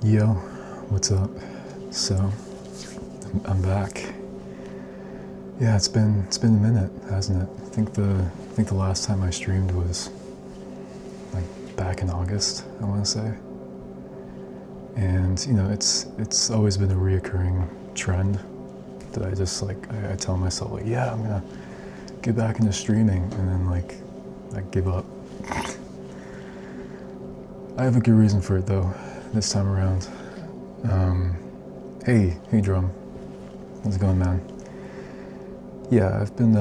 Yo, what's up? So, I'm back. Yeah, it's been a minute, hasn't it? I think the last time I streamed was like back in August, I want to say. And it's always been a reoccurring trend that I just I tell myself like, yeah, I'm gonna get back into streaming, and then I give up. I have a good reason for it though, this time around. Hey, Drum, how's it going, man? Yeah, I've been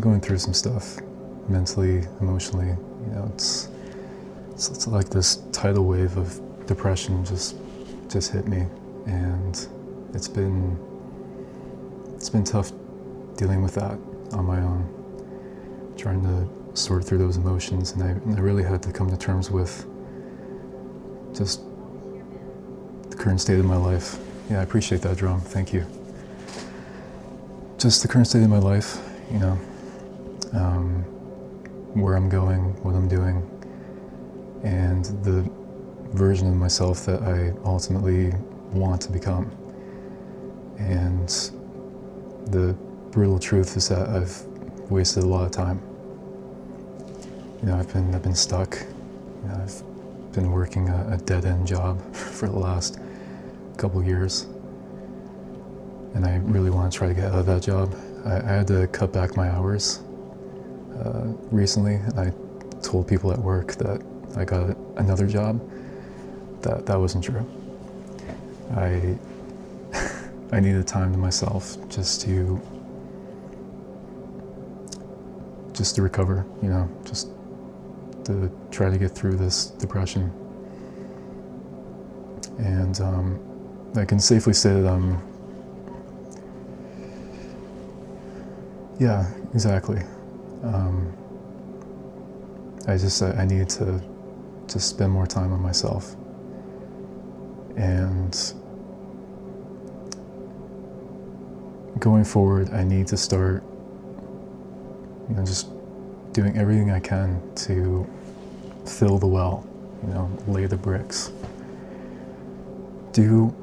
going through some stuff, mentally, emotionally. It's like this tidal wave of depression just hit me, and it's been tough dealing with that on my own, trying to sort through those emotions, and I really had to come to terms with just the current state of my life. Yeah, I appreciate that, Drum. Thank you. Just the current state of my life, where I'm going, what I'm doing, and the version of myself that I ultimately want to become. And the brutal truth is that I've wasted a lot of time. I've been stuck. I've been working a dead-end job for the last couple years, and I really want to try to get out of that job. I had to cut back my hours recently, and I told people at work that I got another job. That wasn't true. I I needed time to myself just to recover, just to try to get through this depression. And I can safely say that yeah, exactly. I needed to just spend more time on myself. And going forward, I need to start, just doing everything I can to fill the well, lay the bricks. Do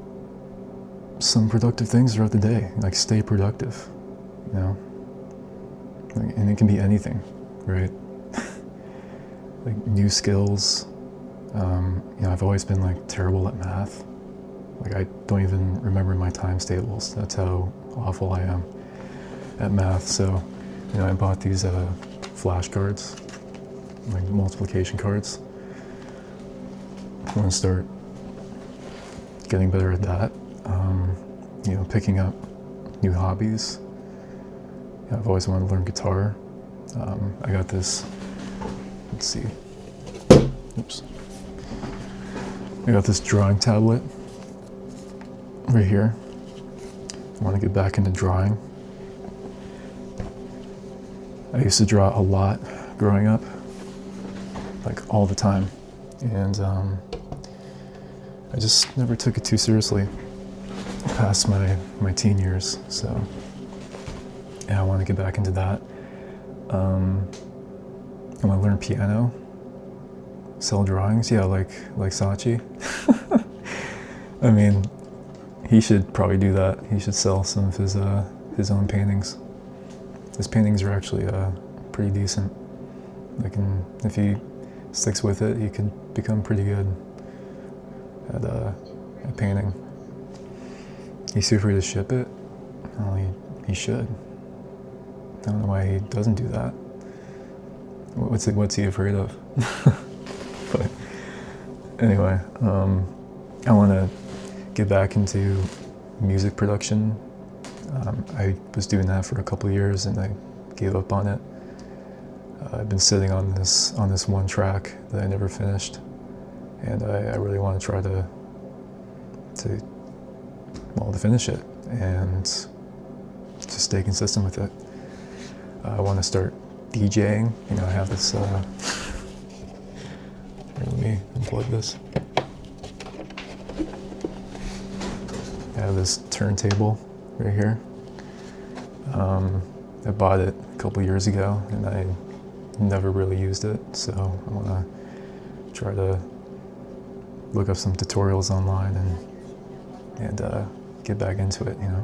some productive things throughout the day, stay productive, and it can be anything, right? New skills. I've always been terrible at math. I don't even remember my times tables. That's how awful I am at math. So, I bought these flashcards, multiplication cards. I want to start getting better at that. Picking up new hobbies. I've always wanted to learn guitar. I got this, let's see, oops. I got this drawing tablet right here. I want to get back into drawing. I used to draw a lot growing up, all the time. And I just never took it too seriously past my teen years. So yeah, I want to get back into that. I want to learn piano, sell drawings. Yeah, like Sachi. I mean, he should probably do that. He should sell some of his own paintings. His paintings are actually pretty decent. If he sticks with it, he could become pretty good at painting. He's too free to ship it. Well, he should. I don't know why he doesn't do that. What's he afraid of? But anyway, I want to get back into music production. I was doing that for a couple of years and I gave up on it. I've been sitting on this one track that I never finished, and I really want to try to finish it and just stay consistent with it. I want to start DJing. I have this. Here, let me unplug this. I have this turntable right here. I bought it a couple years ago, and I never really used it. So I want to try to look up some tutorials online and get back into it, you know.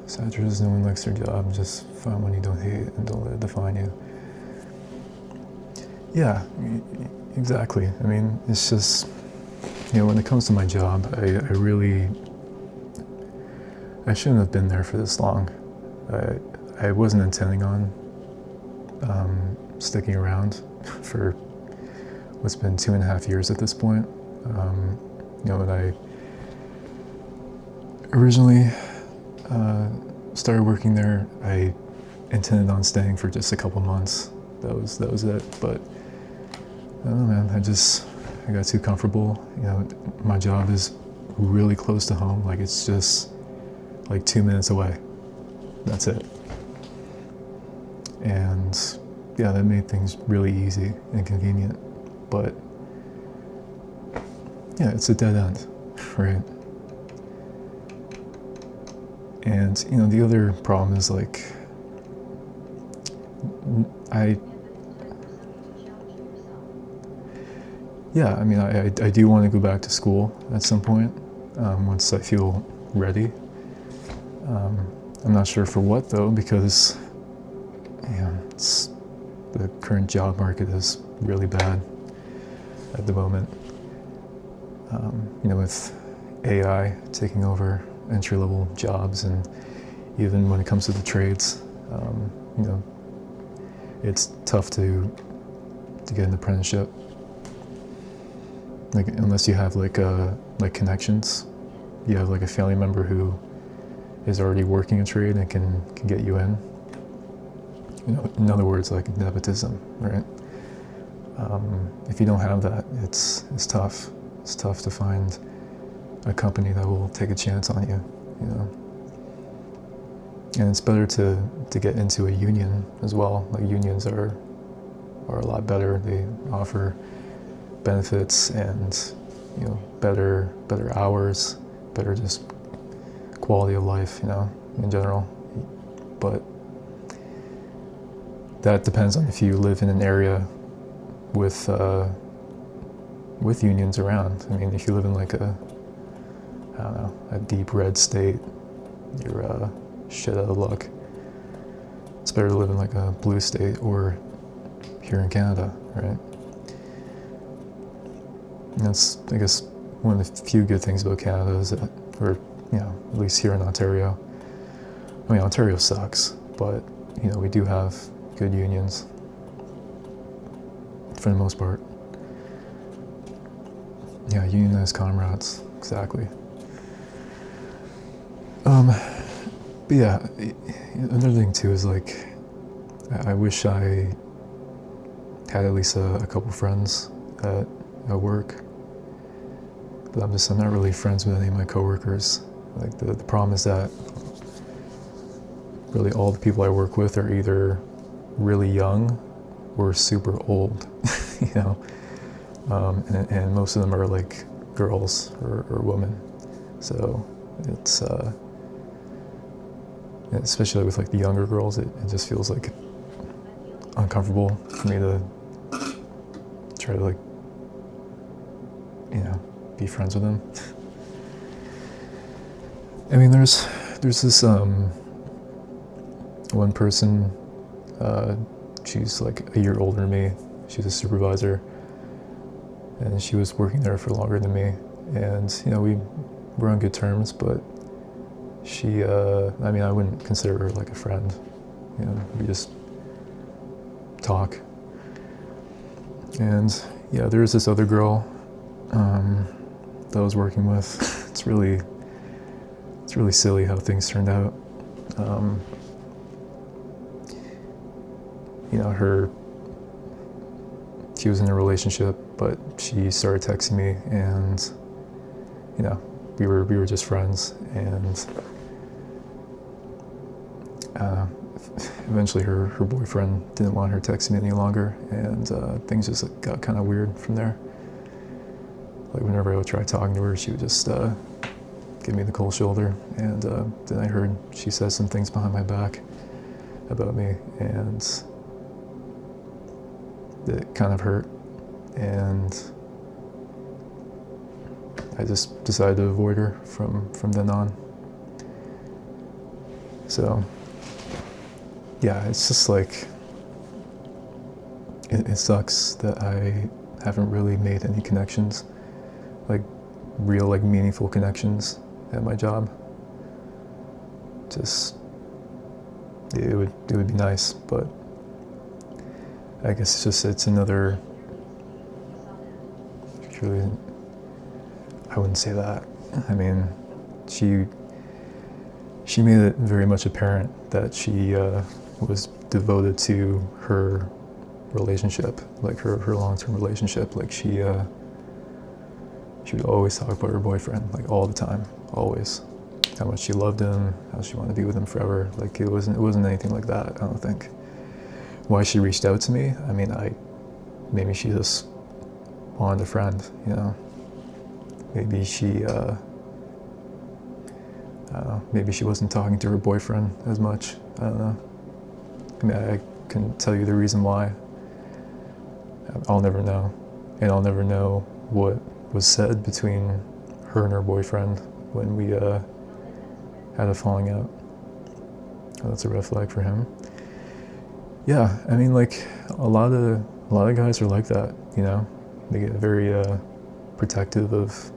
Sagittarius, no one likes their job. Just find one you don't hate and don't let it define you. Yeah, exactly. I mean, it's just, you know, when it comes to my job, I shouldn't have been there for this long. I wasn't intending on sticking around for what's been 2.5 years at this point. You know, when I originally started working there, I intended on staying for just a couple months. That was it. But I don't know, man. I got too comfortable. You know, my job is really close to home. Like, it's just like 2 minutes away. That's it. And yeah, that made things really easy and convenient. But yeah, it's a dead end, right? And, you know, the other problem is, like, I mean, I do want to go back to school at some point, once I feel ready. I'm not sure for what, though, because, you know, the current job market is really bad at the moment. You know, with AI taking over entry-level jobs, and even when it comes to the trades, you know, it's tough to get an apprenticeship. Like, unless you have like connections, you have like a family member who is already working a trade and can get you in. You know, in other words, like nepotism, right? If you don't have that, it's tough. It's tough to find a company that will take a chance on you, you know. And it's better to get into a union as well. Like, unions are a lot better. They offer benefits and, you know, better hours, better just quality of life, you know, in general. But that depends on if you live in an area with unions around. I mean, if you live in like I don't know, a deep red state, you're shit out of luck. It's better to live in like a blue state, or here in Canada, right? And that's, I guess, one of the few good things about Canada is that we're, you know, at least here in Ontario. I mean, Ontario sucks, but, you know, we do have good unions for the most part. Yeah, unionized comrades, exactly. But yeah, another thing too is, like, I wish I had at least a couple friends at work. But I'm not really friends with any of my coworkers. Like, the problem is that really all the people I work with are either really young or super old, you know. And most of them are like girls or women. So it's especially with like the younger girls, it just feels like uncomfortable for me to try to, like, you know, be friends with them. I mean, there's this one person, she's like a year older than me. She's a supervisor, and she was working there for longer than me. And, you know, we're on good terms, but she, I mean, I wouldn't consider her like a friend. You know, we just talk. And yeah, there's this other girl that I was working with. It's really silly how things turned out. You know, she was in a relationship, but she started texting me, and, you know, we were just friends. And eventually her boyfriend didn't want her texting me any longer, and things just got kind of weird from there. Like, whenever I would try talking to her, she would just give me the cold shoulder. And then I heard she said some things behind my back about me, and that kind of hurt, and I just decided to avoid her from then on. So yeah, it's just like, it sucks that I haven't really made any connections, like real, like meaningful connections at my job. Just, it would be nice, but I guess it's another, truly, I wouldn't say that. I mean, she made it very much apparent that she was devoted to her relationship, like her long-term relationship. Like she would always talk about her boyfriend, like all the time, always. How much she loved him, how she wanted to be with him forever. Like it wasn't anything like that, I don't think. Why she reached out to me, I mean, maybe she just wanted a friend, you know. Maybe she, I don't know, maybe she wasn't talking to her boyfriend as much, I don't know. I mean, I can tell you the reason why. I'll never know. And I'll never know what was said between her and her boyfriend when we had a falling out. Oh, that's a red flag for him. Yeah, I mean, like a lot of guys are like that, you know. They get very protective of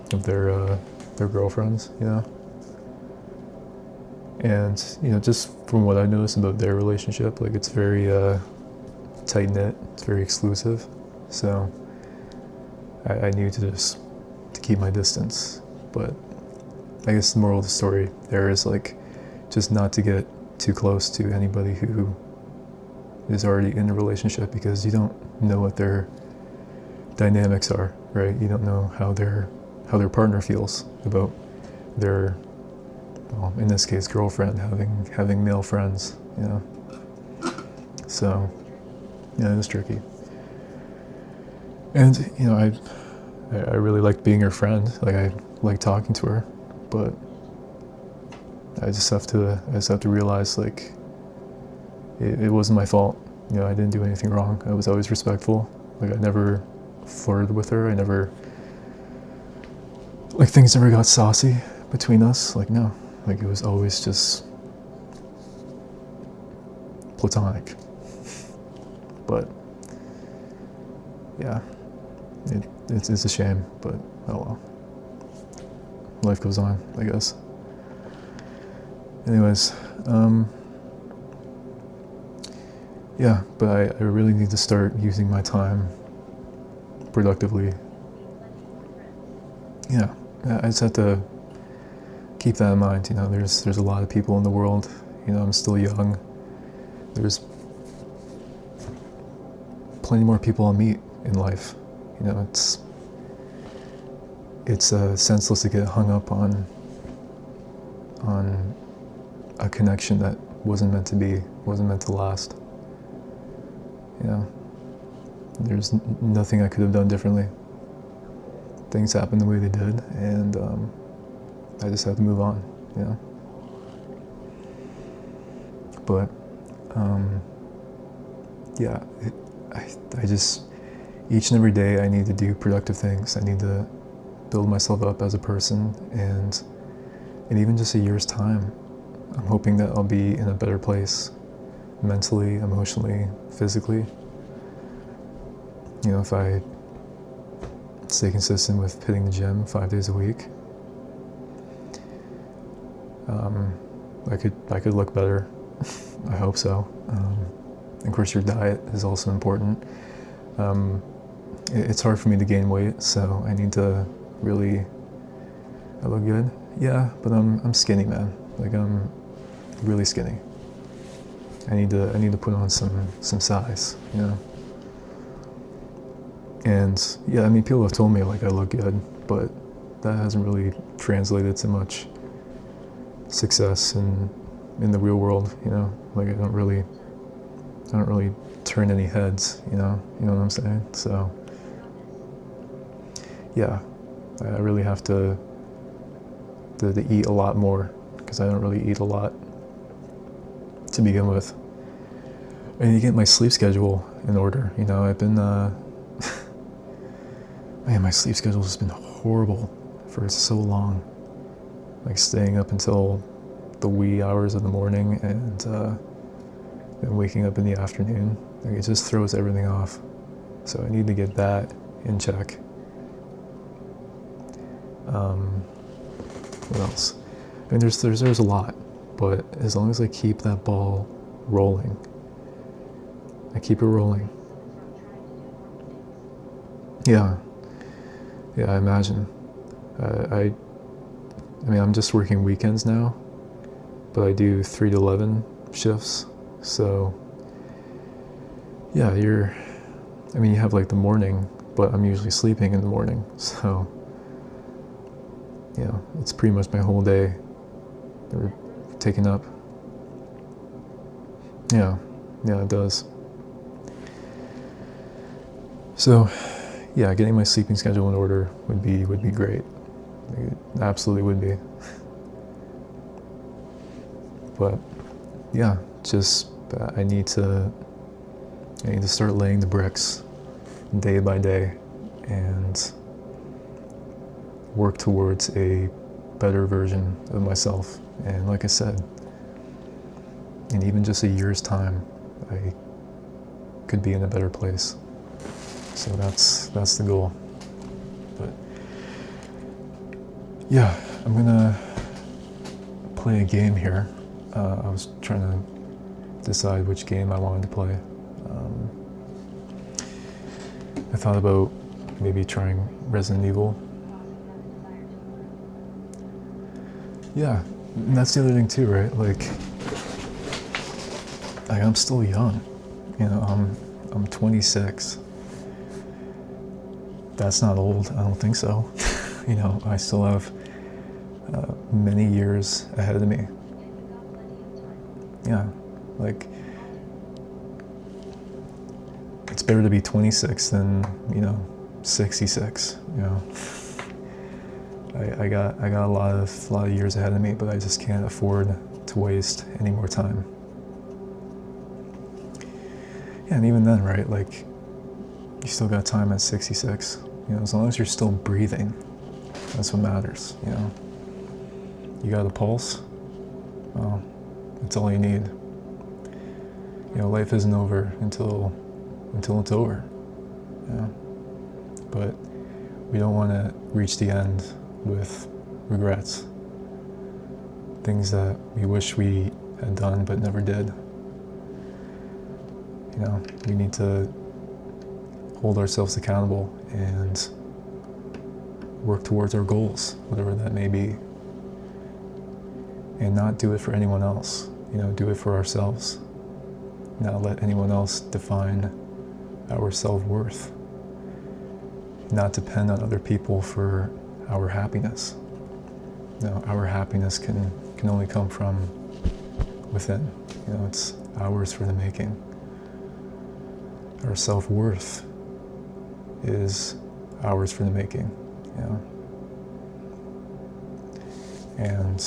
their girlfriends, you know. And you know, just from what I noticed about their relationship, like it's very tight knit. It's very exclusive. So I knew to keep my distance. But I guess the moral of the story there is like just not to get too close to anybody who is already in a relationship, because you don't know what their dynamics are, right? You don't know how their partner feels about their, well, in this case, girlfriend having male friends, you know. So yeah, it was tricky. And you know, I really liked being her friend. Like I liked talking to her, but I just have to realize, like, it wasn't my fault. You know, I didn't do anything wrong. I was always respectful. Like I never flirted with her. I never, like, things never got saucy between us. Like, no, like it was always just platonic. But yeah, it's a shame, but oh well. Life goes on, I guess. Anyways, yeah, but I really need to start using my time productively. Yeah, I just have to keep that in mind. You know, there's a lot of people in the world. You know, I'm still young. There's plenty more people I'll meet in life. You know, it's senseless to get hung up on a connection that wasn't meant to be, wasn't meant to last. You know, there's nothing I could have done differently. Things happened the way they did, and I just have to move on, you know. But yeah, I just, each and every day I need to do productive things. I need to build myself up as a person, and in even just a year's time, I'm hoping that I'll be in a better place, mentally, emotionally, physically. You know, if I stay consistent with hitting the gym 5 days a week, I could look better. I hope so. Of course, your diet is also important. It's hard for me to gain weight, so I need to really. I look good, yeah, but I'm skinny, man. Like I'm really skinny. I need to put on some size, you know. And yeah, I mean, people have told me like I look good, but that hasn't really translated to much success in the real world, you know. Like I don't really turn any heads, you know what I'm saying? So yeah, I really have to eat a lot more, because I don't really eat a lot to begin with. I need to get my sleep schedule in order. You know, I've been, man, my sleep schedule has been horrible for so long. Like staying up until the wee hours of the morning and then waking up in the afternoon. Like it just throws everything off. So I need to get that in check. What else? I mean, there's a lot, but as long as I keep that ball rolling, I keep it rolling. Yeah, I imagine. I mean, I'm just working weekends now, but I do 3 to 11 shifts. So, yeah, you have like the morning, but I'm usually sleeping in the morning. So, it's pretty much my whole day taken up. Yeah, it does. So, yeah, getting my sleeping schedule in order would be great. It absolutely would be. But yeah, just I need to start laying the bricks day by day and work towards a better version of myself. And like I said, in even just a year's time, I could be in a better place. So that's the goal. But yeah, I'm gonna play a game here. I was trying to decide which game I wanted to play. I thought about maybe trying Resident Evil. Yeah, and that's the other thing too, right? Like I'm still young. I'm 26. That's not old, I don't think so. I still have many years ahead of me. Yeah, like it's better to be 26 than 66. I got a lot of years ahead of me, but I just can't afford to waste any more time. Yeah, and even then, right? Like you still got time at 66. As long as you're still breathing, that's what matters. You got a pulse. Well, that's all you need. Life isn't over until it's over. But we don't want to reach the end with regrets. Things that we wish we had done but never did. We need to hold ourselves accountable and work towards our goals, whatever that may be. And not do it for anyone else. Do it for ourselves. Not let anyone else define our self-worth. Not depend on other people for our happiness. Our happiness can only come from within. It's ours for the making. Our self-worth is ours for the making. And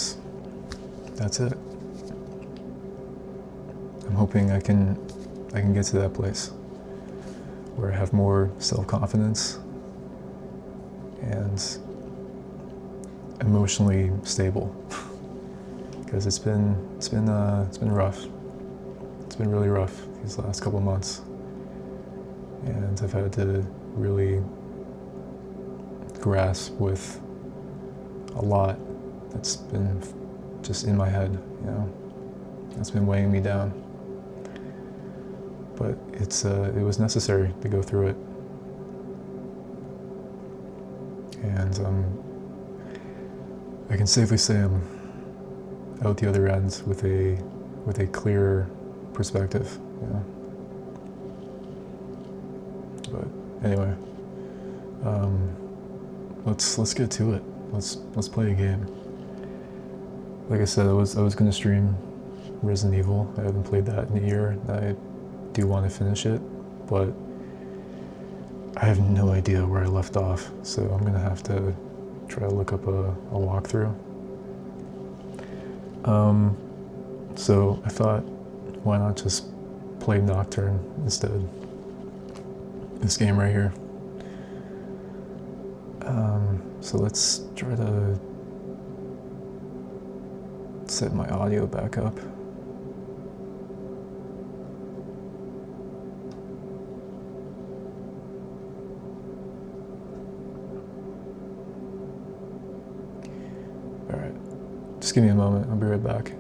that's it. I'm hoping I can get to that place where I have more self-confidence and emotionally stable. Because it's been rough. It's been really rough these last couple of months, and I've had to really grasp with a lot that's been just in my head. That's been weighing me down. But it was necessary to go through it, and I can safely say I'm out the other end with a clearer perspective. But anyway, let's get to it. Let's play a game. Like I said, I was going to stream Resident Evil. I haven't played that in a year. I do want to finish it, but I have no idea where I left off, so I'm going to have to try to look up a walkthrough. So I thought, why not just played Nocturne instead. This game right here. So let's try to set my audio back up. All right, just give me a moment, I'll be right back.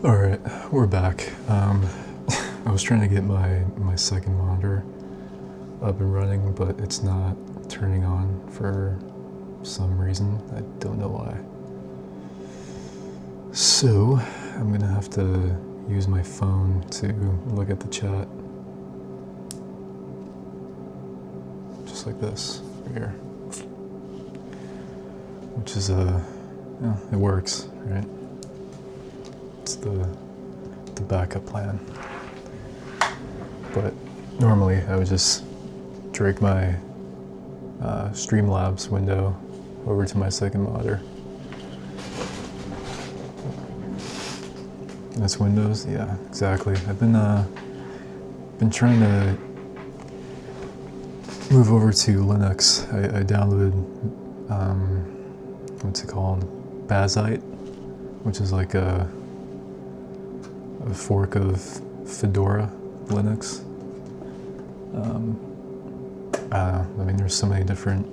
All right, we're back. I was trying to get my second monitor up and running, but it's not turning on for some reason. I don't know why. So I'm gonna have to use my phone to look at the chat, just like this right here, which is yeah, it works, right? It's the backup plan. But normally I would just drag my Streamlabs window over to my second monitor. That's Windows, yeah, exactly. I've been trying to move over to Linux. I downloaded what's it called, Bazite, which is like a fork of Fedora Linux. I don't know, I mean, there's so many different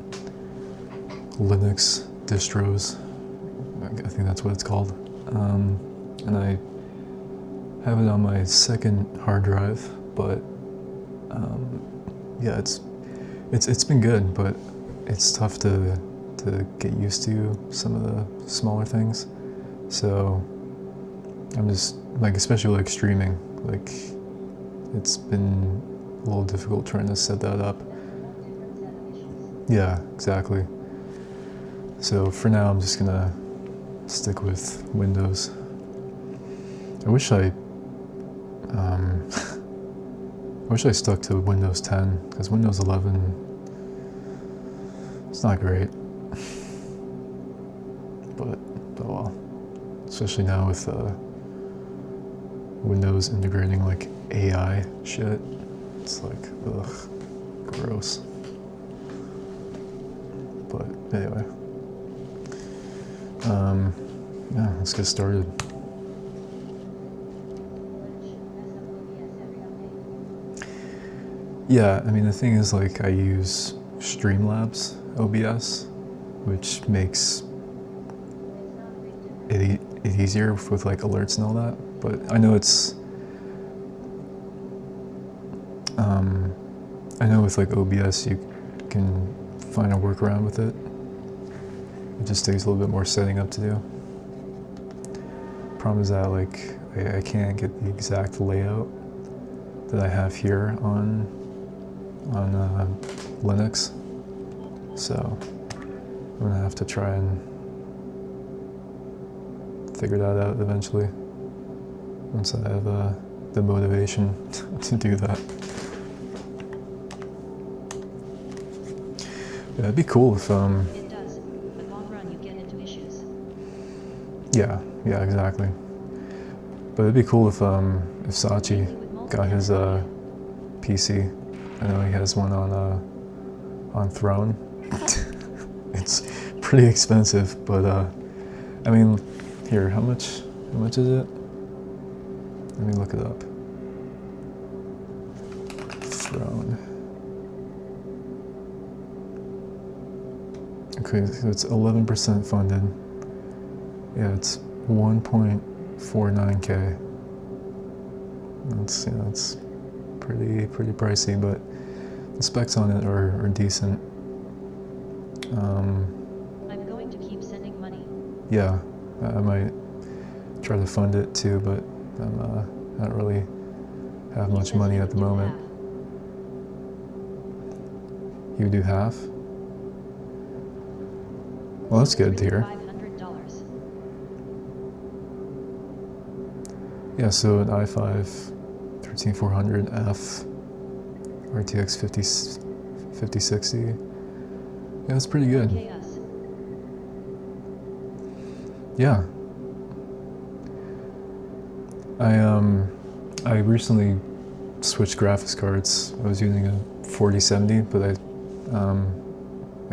Linux distros. I think that's what it's called. And I have it on my second hard drive, but yeah, it's been good, but it's tough to get used to some of the smaller things. So I'm just like, especially like streaming, like it's been a little difficult trying to set that up. Yeah, exactly. So for now, I'm just gonna stick with Windows. I wish I stuck to Windows 10, because Windows 11, it's not great. But oh well. Especially now with Windows integrating like AI shit. It's like, ugh, gross. But anyway. Yeah, let's get started. Yeah, I mean, the thing is, like, I use Streamlabs OBS, which makes it easier with like alerts and all that. But I know it's I know with like OBS you can find a workaround with it. It just takes a little bit more setting up to do. Problem is that like I can't get the exact layout that I have here on Linux, so I'm gonna have to try and figure that out eventually once I have the motivation to do that. Yeah, it'd be cool if It does. But long run you get into issues. Yeah, exactly. But it'd be cool if Sachi got his PC. I know he has one on Throne. It's pretty expensive, but I mean, here, how much is it? Let me look it up. Throne. Okay, so it's 11% funded. Yeah, it's 1.49K. That's, that's pretty pricey, but the specs on it are decent. I'm going to keep sending money. Yeah, I might try to fund it too, but I don't really have much money at the moment. You do half? Well, that's good to hear. $500. Yeah, so an i5 13400F RTX 5060. Yeah, that's pretty good. Chaos. Yeah. I recently switched graphics cards. I was using a 4070, but I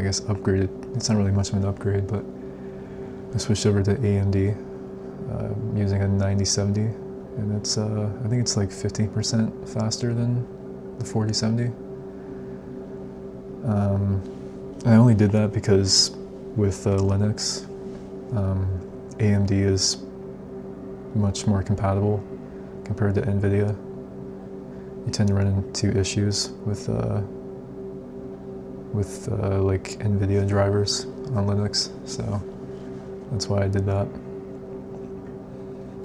guess upgraded. It's not really much of an upgrade, but I switched over to AMD using a 9070, and it's I think it's like 15% faster than the 4070. I only did that because with Linux, AMD is much more compatible compared to NVIDIA. You tend to run into issues with like NVIDIA drivers on Linux, so that's why I did that.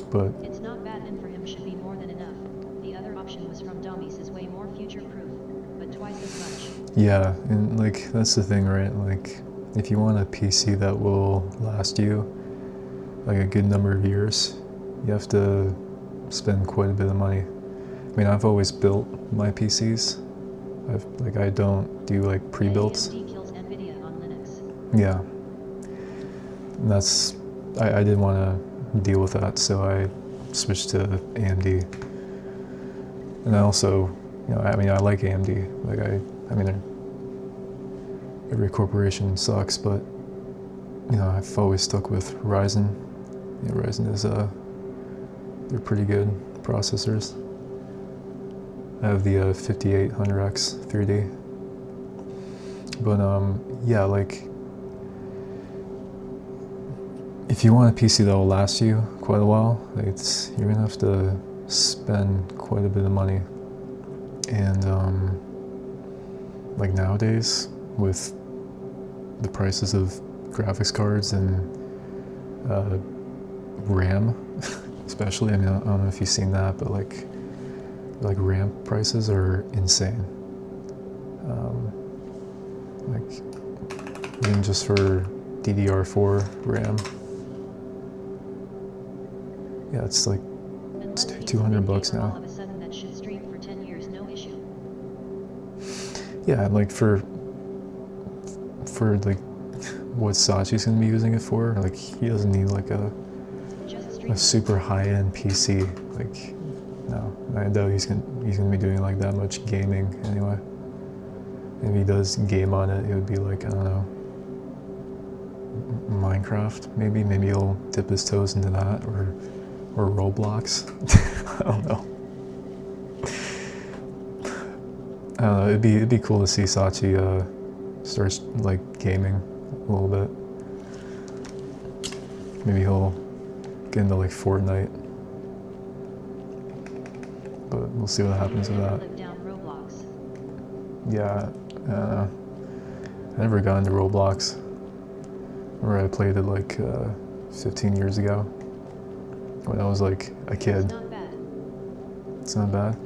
But It's not bad, and for him should be more than enough. The other option was from dummies is way more future-proof, but twice as much. yeah, and like that's the thing, right? Like if you want a PC that will last you like a good number of years, you have to spend quite a bit of money. I mean, I've always built my PCs. I don't do like pre-builts. AMD kills NVIDIA on Linux. Yeah, and that's I didn't want to deal with that, so I switched to AMD. And I also, I mean, I like AMD. Like I mean, every corporation sucks, but I've always stuck with Ryzen. Ryzen is they're pretty good processors. I have the 5800X 3D. But yeah, like if you want a PC that will last you quite a while, you're gonna have to spend quite a bit of money. And like nowadays, with the prices of graphics cards and RAM, especially, I mean, I don't know if you've seen that, but like RAM prices are insane. Like even just for DDR4 RAM, yeah, it's like Unless he's a $200 big gamer, now. all of a sudden that should stream for 10 years, no issue. Yeah, like for like what Sachi's gonna be using it for, like he doesn't need like a Just stream. super high-end PC. Like no, I doubt he's gonna be doing like that much gaming anyway. If he does game on it, it would be like, I don't know, Minecraft maybe. Maybe he'll dip his toes into that, or Roblox. I don't know. I don't know. It'd be cool to see Sachi start like gaming a little bit. Maybe he'll get into like Fortnite. But we'll see what happens with that. Live down Roblox. Yeah, I never got into Roblox. Or I played it like 15 years ago when I was like a kid. It's not bad. It's not bad.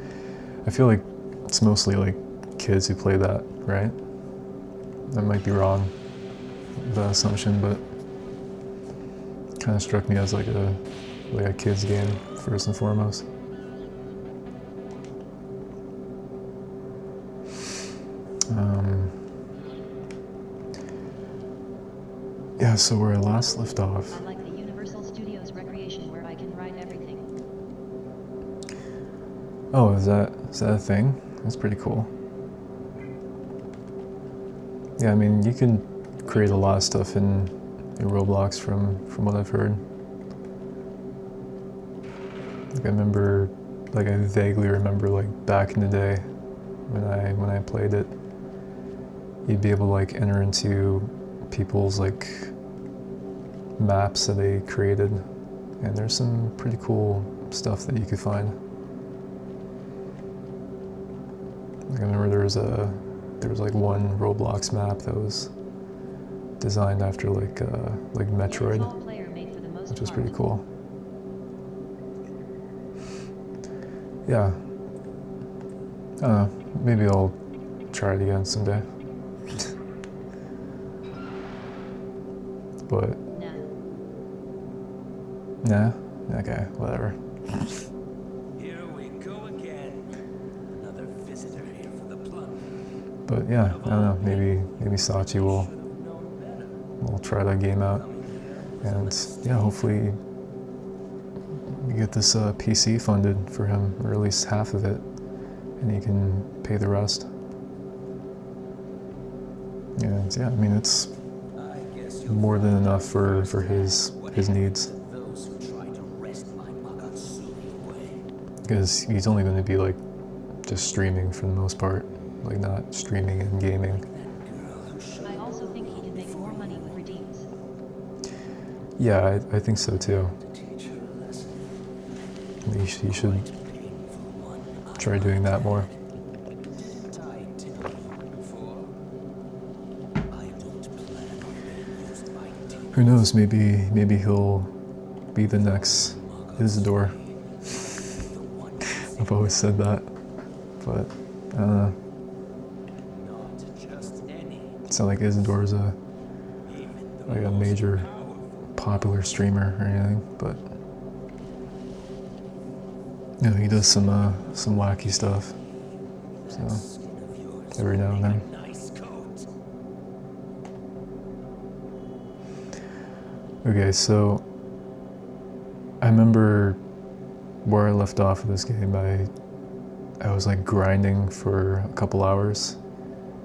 I feel like it's mostly like kids who play that, right? I might be wrong with that assumption, but it kind of struck me as like a kid's game first and foremost. Yeah, so where I last left off. I like the Universal Studios Recreation where I can ride everything. Oh, is that a thing? That's pretty cool. Yeah, I mean, you can create a lot of stuff in Roblox from what I've heard. Like I vaguely remember like back in the day when I played it, you'd be able to like enter into people's like maps that they created, and there's some pretty cool stuff that you could find. Like I remember there was like one Roblox map that was designed after like Metroid, which was pretty cool. Yeah, I don't know, maybe I'll try it again someday. But nah, okay, whatever. Here we go again. Another visitor here for the plunder. But yeah, I don't know, maybe Sachi will try that game out, and yeah, hopefully we get this PC funded for him, or at least half of it, and he can pay the rest. And yeah, I mean, it's more than enough for his needs, because he's only going to be like just streaming for the most part, like not streaming and gaming. I also think he can make more money with redeems. Yeah, I think so too. You should try doing that more. Didn't I tell you before? I don't plan on being used by demons. Who knows? Maybe he'll be the next Isidore. The one I've always said that, but not just any, it's not like Isidore's even the like a most major powerful. popular streamer or anything, but he does some wacky stuff. So Skin of yours every now and make then. a nice coat. Okay, so I remember where I left off of this game. I was like grinding for a couple hours,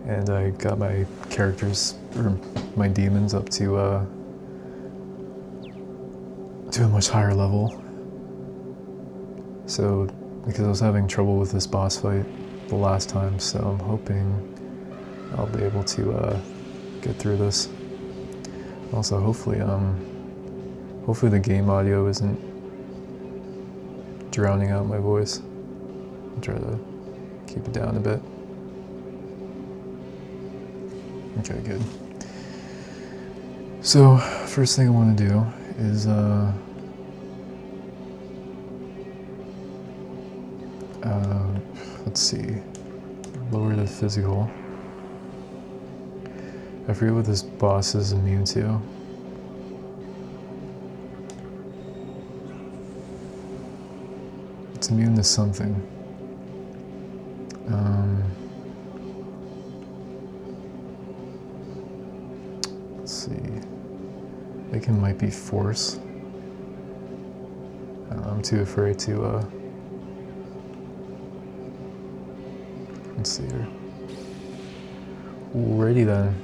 and I got my characters or my demons up to a much higher level. So because I was having trouble with this boss fight the last time, so I'm hoping I'll be able to get through this. Also, hopefully the game audio isn't drowning out my voice. I'll try to keep it down a bit. Okay, good. So, first thing I want to do is let's see, lower the physical. I forget what this boss is immune to. It's immune to something. Let's see. I think it might be force. I'm too afraid to. Let's see here. Alrighty then.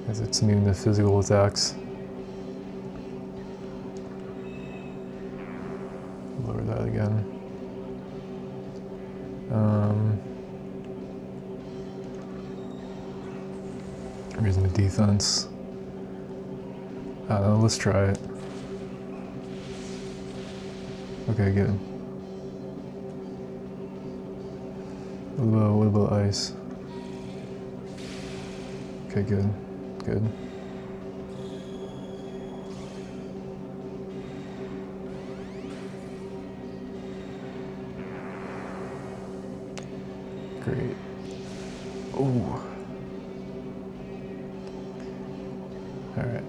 As it's immune to physical attacks. Lower that again. Raising the defense. I don't know, let's try it. Okay, good. What about ice? Okay, good. Good. Great. Oh. All right.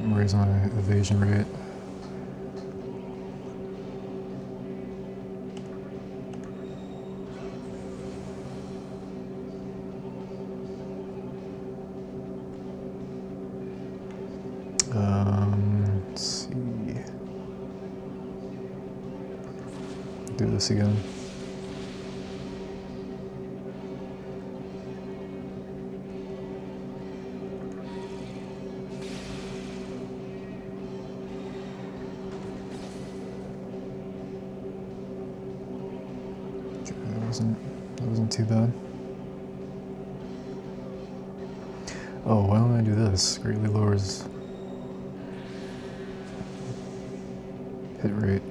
Raise my evasion rate. Let's see. Do this again. Okay, that wasn't too bad. Oh, why don't I do this? Greatly lowers hit rate.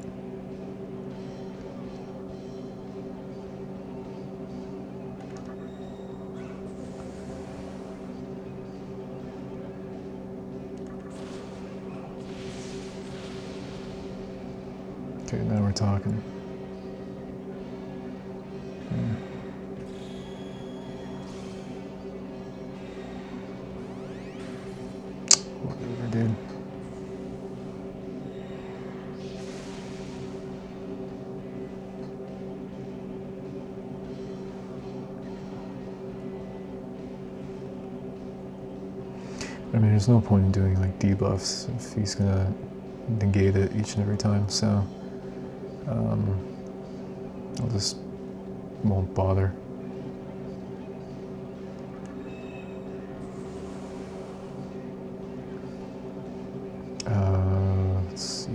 Okay, now we're talking. Whatever, dude. I mean, there's no point in doing like debuffs if he's gonna negate it each and every time, so I'll just won't bother. Let's see.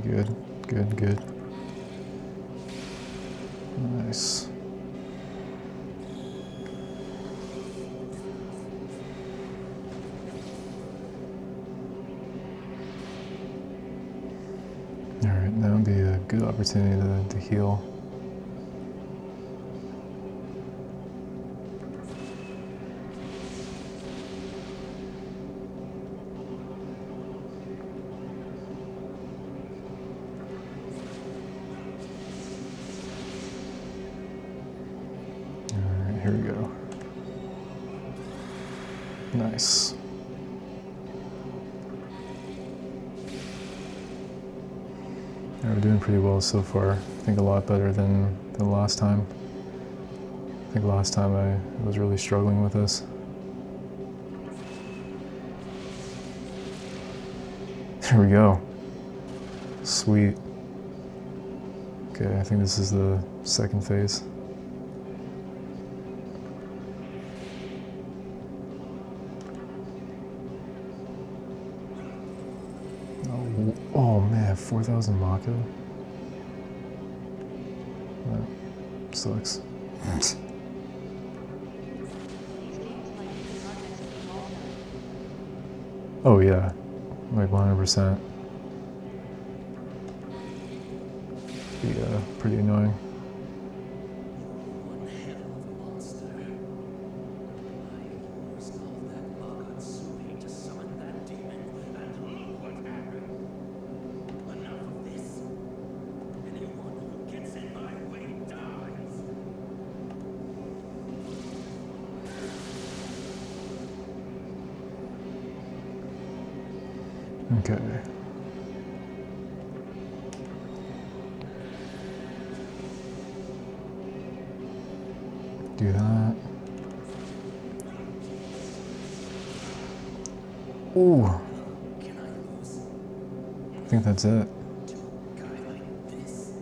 good. Good, good. Nice. Alright, now would be a good opportunity to heal. Alright, here we go. Nice. Yeah, we're doing pretty well so far. I think a lot better than last time. I think last time I was really struggling with this. There we go. Sweet. Okay, I think this is the second phase. Oh man, 4,000 Mako? That sucks. These games like these projects keep all done. Oh yeah, like 100%. Be pretty annoying. One hell of a monster. I used all that Magotsui to summon that demon, and look what happened. Enough of this. Anyone who gets in my way dies. Okay. Do that. Ooh, Can I lose I think that's it. to a guy like this?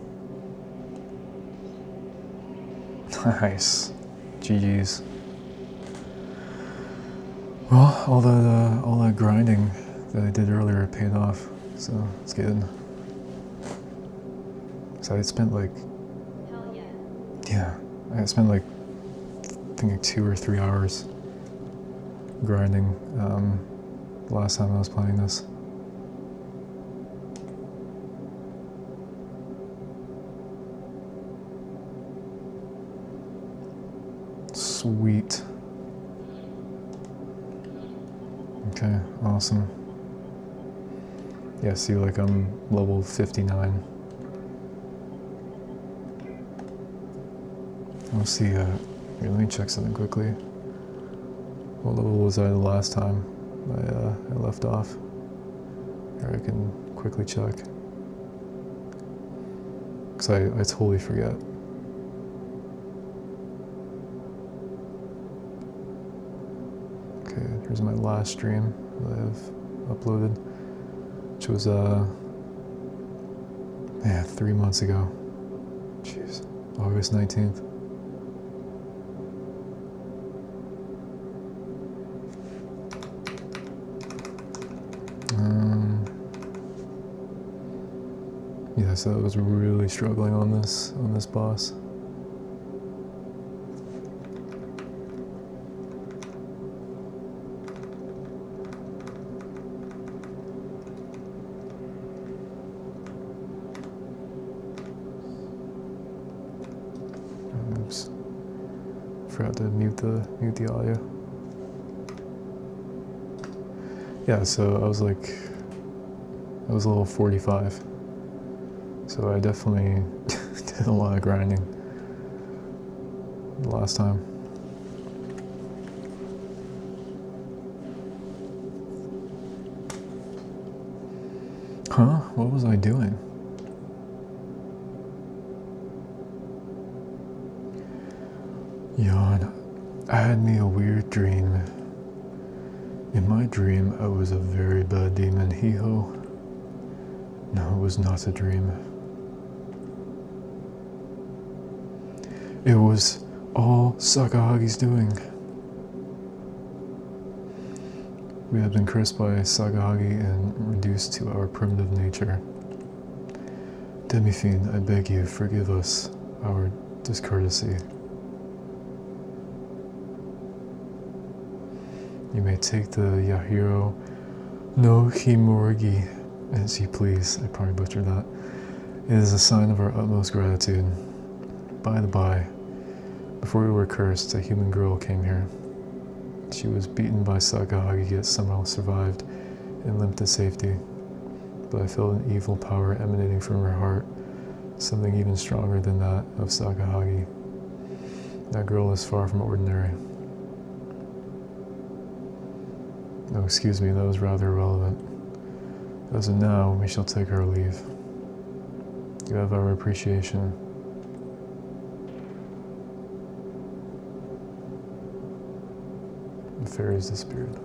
Nice. GG's. Well, all that grinding that I did earlier paid off, so it's good. So I spent like, Hell yeah. yeah, I spent like, I think like 2 or 3 hours grinding the last time I was playing this. Sweet. Okay, awesome. Yeah, see, like I'm level 59. Let's see, here, let me check something quickly. What level was I the last time I left off? Here, I can quickly check. Because I totally forget. Okay, here's my last stream that I've uploaded, which was, yeah, 3 months ago. Jeez, August 19th. Yeah, so I was really struggling on this boss. Oops. Forgot to mute the audio. Yeah, so I was level 45. So I definitely did a lot of grinding the last time. Huh? What was I doing? Yawn. I had me a weird dream. In my dream, I was a very bad demon, hee-ho. No, it was not a dream. It was all Sakahagi's doing. We have been cursed by Sakahagi and reduced to our primitive nature. Demi-Fiend, I beg you, forgive us our discourtesy. You may take the Yahiro no Himorigi as you please. I probably butchered that. It is a sign of our utmost gratitude. By the by, before we were cursed, a human girl came here. She was beaten by Sakahagi, yet somehow survived and limped to safety. But I felt an evil power emanating from her heart, something even stronger than that of Sakahagi. That girl is far from ordinary. Oh, excuse me, that was rather irrelevant. As of now, we shall take our leave. You have our appreciation. The fairies disappeared.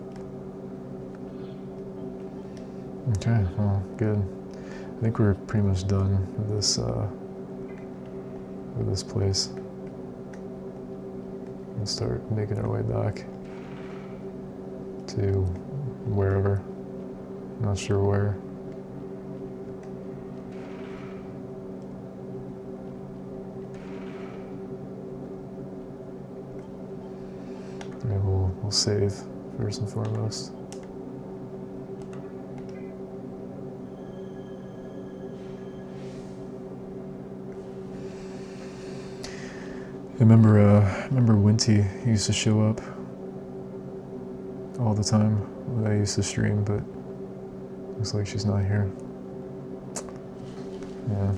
Okay, well, good. I think we're pretty much done with this place. And start making our way back to wherever. Not sure where. Maybe we'll save first and foremost. I remember Winty used to show up all the time when I used to stream, but looks like she's not here. Yeah.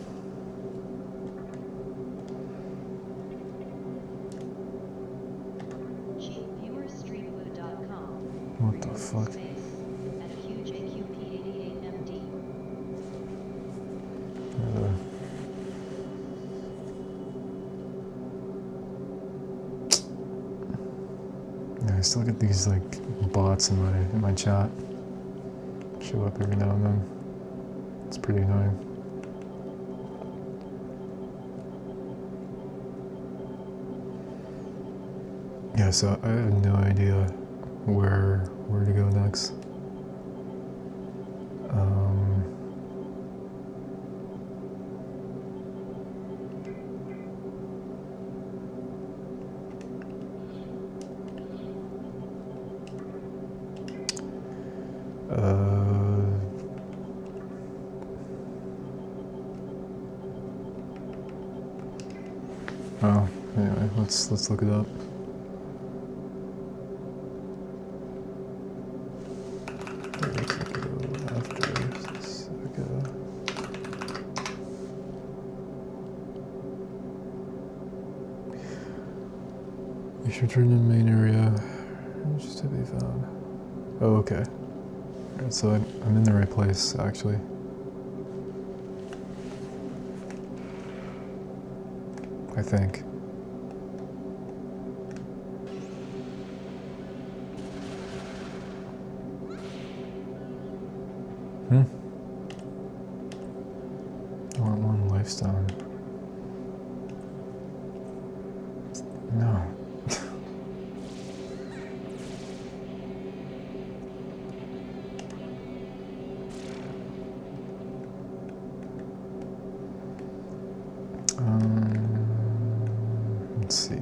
What the fuck? Yeah, I still get these like bots in my chat show up every now and then. It's pretty annoying. Yeah, so I have no idea where to go next. Oh, anyway, let's look it up. You should return to the main area. Just to be found. Oh, okay. Alright, so I'm in the right place, actually. I think. I want one lifestone. No. Let's see.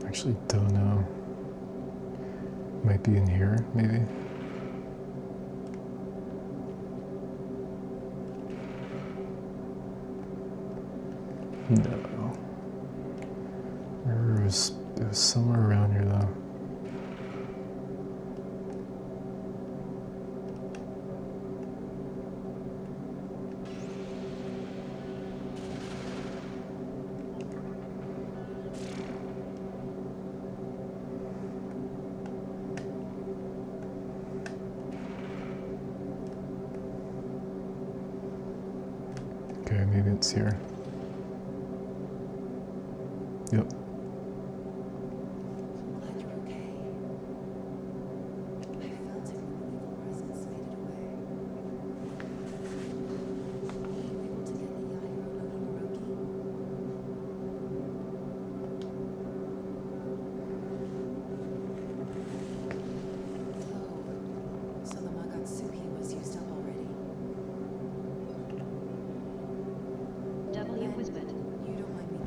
Actually don't know. Might be in here, maybe. No. It was somewhere around here though. Okay, maybe it's here. Yep. Glad you're okay. I felt it when an evil presence made it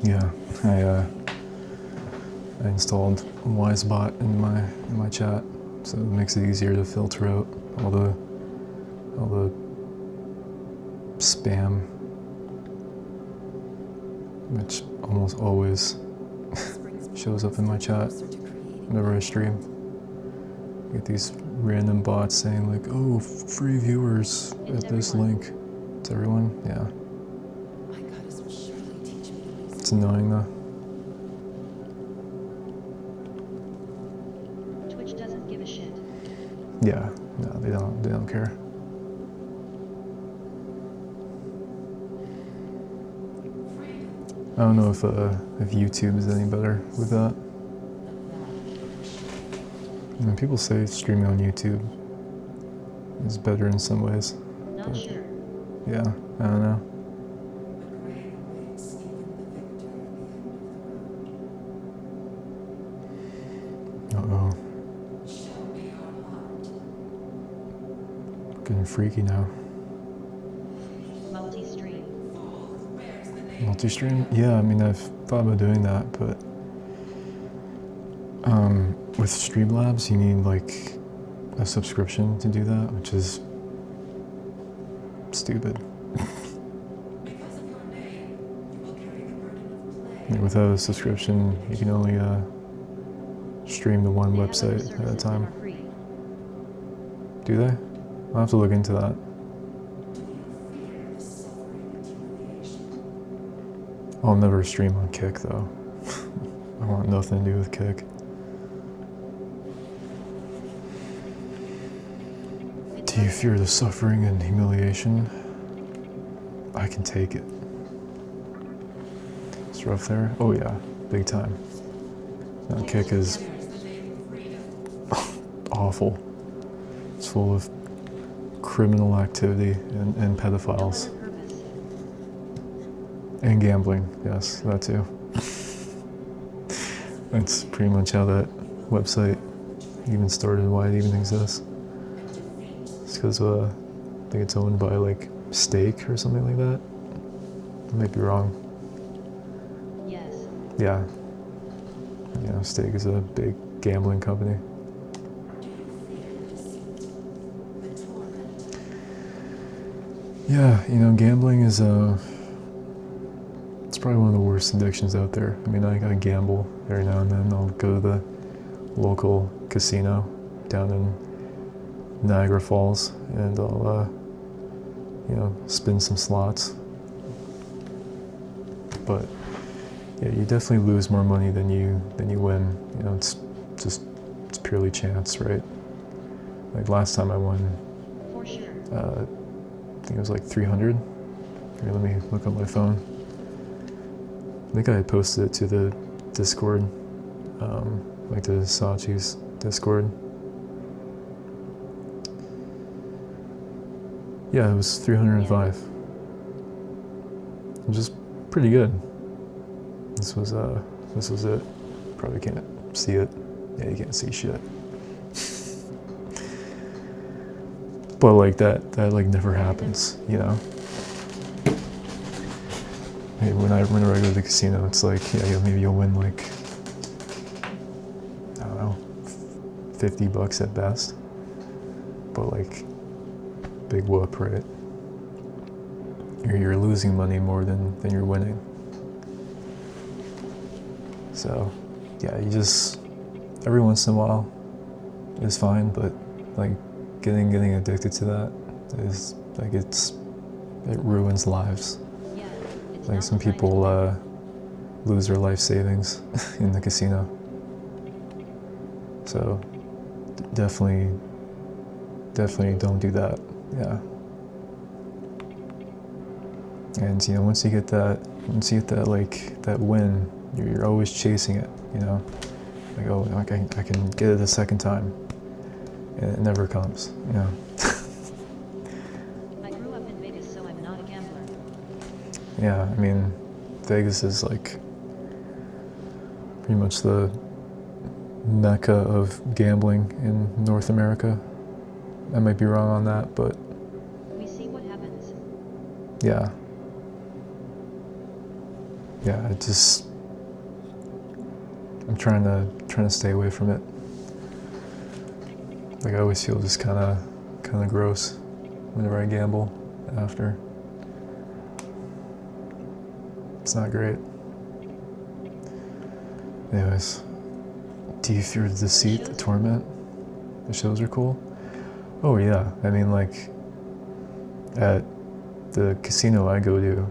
Yeah, I installed WiseBot in my chat, so it makes it easier to filter out all the spam, which almost always shows up in my chat whenever I stream. I get these random bots saying like, "Oh, free viewers at this link." It's everyone. Yeah. It's annoying though. Twitch doesn't give a shit. Yeah. No, they don't care. I don't know if YouTube is any better with that. I mean, people say streaming on YouTube is better in some ways. Not sure. Yeah, I don't know. Uh-oh. Getting freaky now. Multi-stream. Multi-stream? Yeah, I mean, I've thought about doing that, but with Streamlabs, you need like a subscription to do that, which is stupid. Without a subscription, you can only stream to one They have other website at a services that time. are free. Do they? I'll have to look into that. I'll never stream on Kick though. I want nothing to do with Kick. Do you fear the suffering and humiliation? I can take it. It's rough there. Oh yeah, big time. No, Kick is awful. It's full of criminal activity and pedophiles. No other purpose. And gambling, yes, that too. That's pretty much how that website even started, why it even exists. It's because I think it's owned by like Stake or something like that. I might be wrong. Yes. Yeah. Yeah, Stake is a big gambling company. Yeah, you know, gambling is it's probably one of the worst addictions out there. I mean, I gamble every now and then. I'll go to the local casino down in Niagara Falls, and I'll, you know, spin some slots. But yeah, you definitely lose more money than you win. You know, it's purely chance, right? Like last time I won, For sure. I think it was like 300. Here, let me look up my phone. I think I had posted it to the Discord, like the Sachi's Discord. Yeah, it was 305, which is pretty good. This was it. Probably can't see it. Yeah, you can't see shit. But like that like never happens, you know. Hey, whenever I go to the casino, it's like, yeah, maybe you'll win like, I don't know, $50 at best. But like, big whoop, right? You're losing money more than you're winning. So, yeah, you just, every once in a while is fine, but like getting addicted to that is like it ruins lives. Yeah. It's Like not some designed people to- lose their life savings in the casino. So definitely don't do that. Yeah. And you know, once you get that like that win, you're always chasing it. You know, like, oh, I can get it a second time, and it never comes. You know. I grew up in Vegas, so I'm not a gambler. Yeah, I mean, Vegas is like pretty much the mecca of gambling in North America. I might be wrong on that, but We see what happens. yeah. yeah, I'm trying to stay away from it. Like I always feel just kind of gross whenever I gamble after. It's not great. Anyways, do you fear the deceit, the torment? The shows are cool. Oh yeah, I mean like at the casino I go to,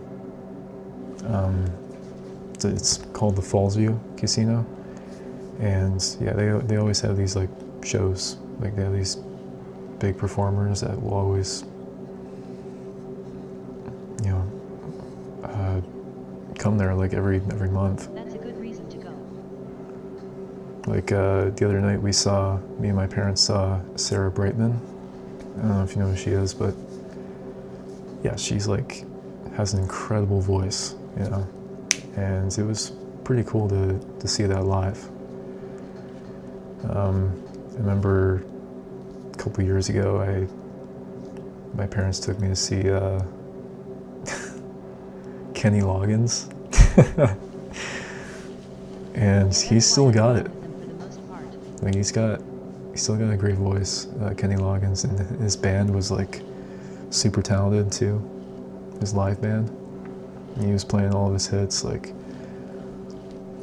it's called the Fallsview Casino, and yeah, they always have these like shows. Like they have these big performers that will always, you know, come there like every month. That's a good reason to go. Like the other night me and my parents saw Sarah Brightman. I don't know if you know who she is, but yeah, she's like has an incredible voice, you know, and it was pretty cool to see that live. I remember a couple years ago, my parents took me to see Kenny Loggins, and he's still got it. For the most part. Like he's still got a great voice, Kenny Loggins, and his band was like super talented too. His live band, and he was playing all of his hits like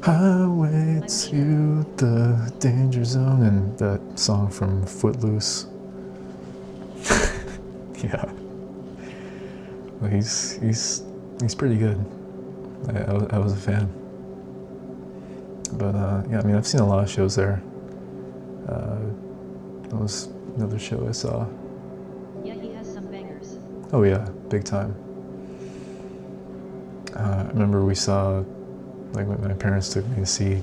"Highway to the Danger Zone" and that song from Footloose. Yeah, well, he's pretty good. I was a fan. But yeah, I mean, I've seen a lot of shows there. That was another show I saw. Yeah, he has some bangers. Oh yeah, big time. I remember we saw, like my parents took me to see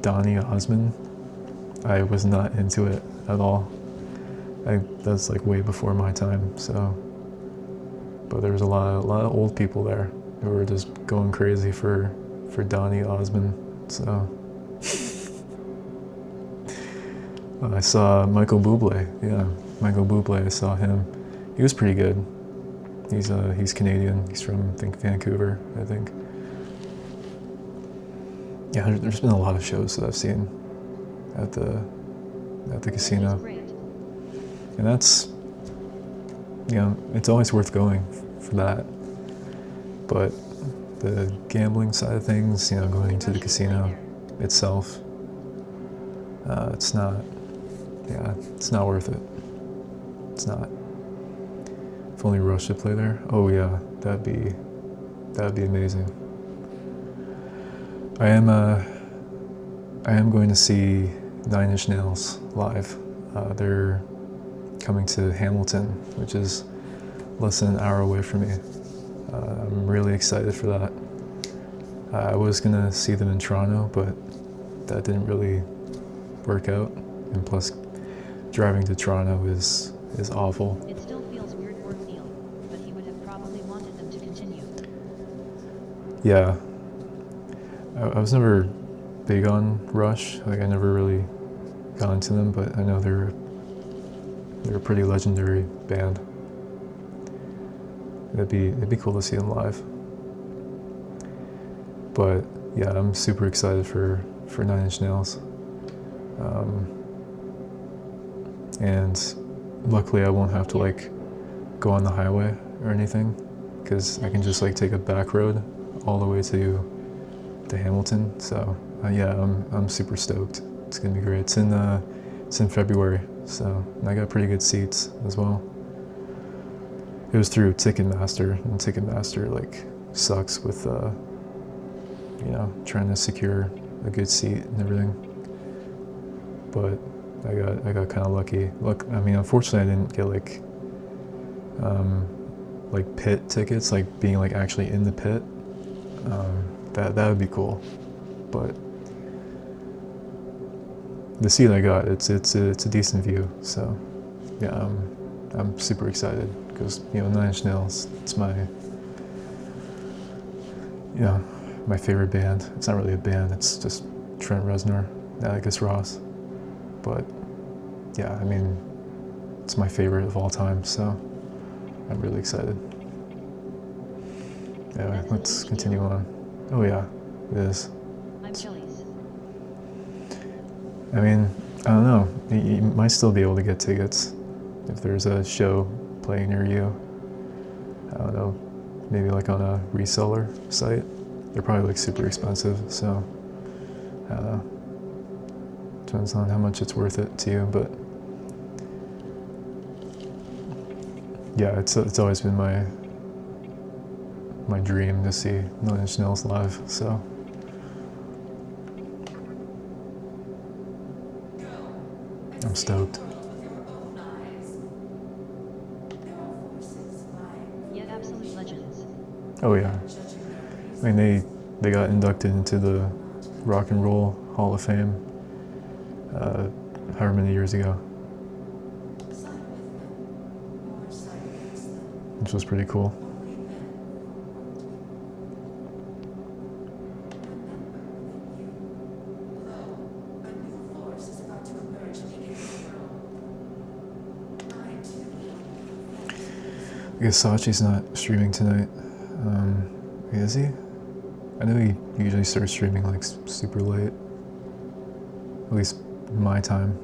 Donny Osmond. I was not into it at all. That's like way before my time, so. But there was a lot of old people there who were just going crazy for Donny Osmond, so. I saw Michael Bublé. Yeah, Michael Bublé. I saw him. He was pretty good. He's Canadian. He's from, I think, Vancouver. I think. Yeah, there's been a lot of shows that I've seen at the casino, Great. and that's, you know, it's always worth going for that. But the gambling side of things, you know, going to the casino itself, it's not. Yeah, it's not worth it. It's not. If only Rush should play there. Oh yeah, that'd be amazing. I am going to see 9 Inch Nails live. They're coming to Hamilton, which is less than an hour away from me. I'm really excited for that. I was gonna see them in Toronto, but that didn't really work out. And plus, driving to Toronto is awful. It still feels weird for Neil, but he would have probably wanted them to continue. Yeah. I was never big on Rush. Like I never really got into them, but I know they're a pretty legendary band. It'd be cool to see them live. But yeah, I'm super excited for 9 Inch Nails. And luckily I won't have to like go on the highway or anything, because I can just like take a back road all the way to Hamilton. So yeah, I'm super stoked. It's gonna be great. It's in February, so and I got pretty good seats as well. It was through Ticketmaster, and Ticketmaster like sucks with you know, trying to secure a good seat and everything. But I got kind of lucky. Look, I mean, unfortunately, I didn't get like pit tickets, like being like actually in the pit. That would be cool, but the seat I got, it's a decent view. So yeah, I'm super excited because, you know, 9 Inch Nails, it's my, you know, my favorite band. It's not really a band. It's just Trent Reznor, Atticus Ross. But yeah, I mean, it's my favorite of all time, so I'm really excited. Anyway, let's continue on. Oh yeah, it is. I'm Chili's. I mean, I don't know. You might still be able to get tickets if there's a show playing near you. I don't know, maybe like on a reseller site. They're probably like super expensive, so I don't know. Depends on how much it's worth it to you, but yeah, it's always been my dream to see Nine Inch Nails live. So I'm stoked. Yet absolute legends. Oh yeah, I mean they got inducted into the Rock and Roll Hall of Fame however many years ago, which was pretty cool. I guess Sachi's not streaming tonight. Is he? I know he usually starts streaming like super late. At least my time.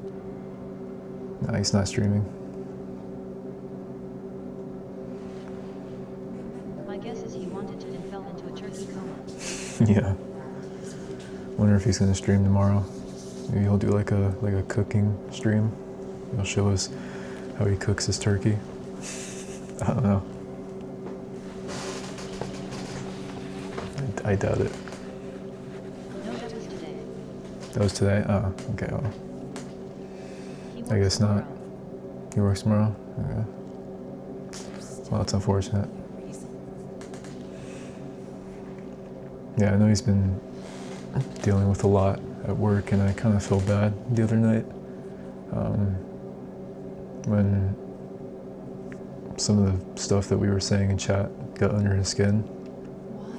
No, he's not streaming. My guess is he wanted to and fell into a turkey coma. Yeah. Wonder if he's gonna stream tomorrow. Maybe he'll do like a cooking stream. He'll show us how he cooks his turkey. I don't know. I doubt it. No, that was today. That was today? Oh, okay. Well, He I guess works not. tomorrow. He works tomorrow? Okay. Well, that's unfortunate. Yeah, I know he's been dealing with a lot at work, and I kind of felt bad the other night when some of the stuff that we were saying in chat got under his skin. Why?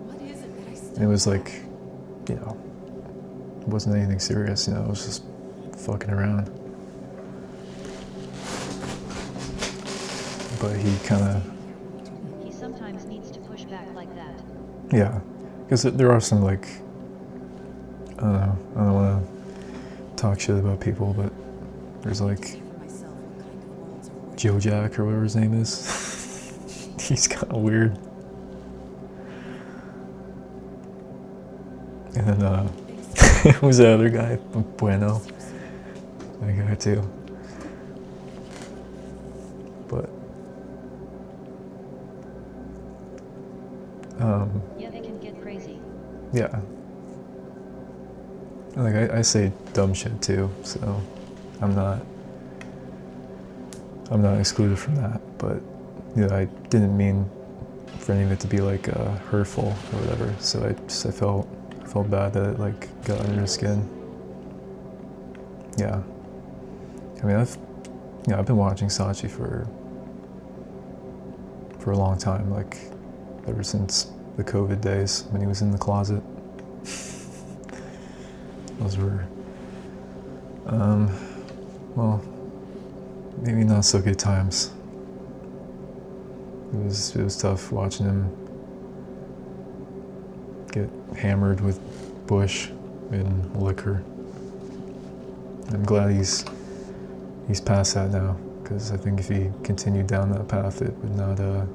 What is it that I still And it was like, you know, it wasn't anything serious, you know, it was just fucking around. But he kind of, He sometimes needs to push back like that. yeah, because there are some like, I don't know, I don't want to talk shit about people, but there's like for myself what kind of worlds are worth Joe Jack or whatever his name is. He's kind of weird. And then who's the other guy? Bueno. That guy too. But Yeah, they can get crazy. yeah. Like I say dumb shit too, so I'm not excluded from that. But you know, I didn't mean for any of it to be like hurtful or whatever. So I felt bad that it like got under his skin. Yeah. I mean I've been watching Sachi for a long time, like ever since the COVID days when he was in the closet. Those were, well, maybe not so good times. It was tough watching him get hammered with Bush and liquor. I'm glad he's past that now, because I think if he continued down that path, it wouldn't have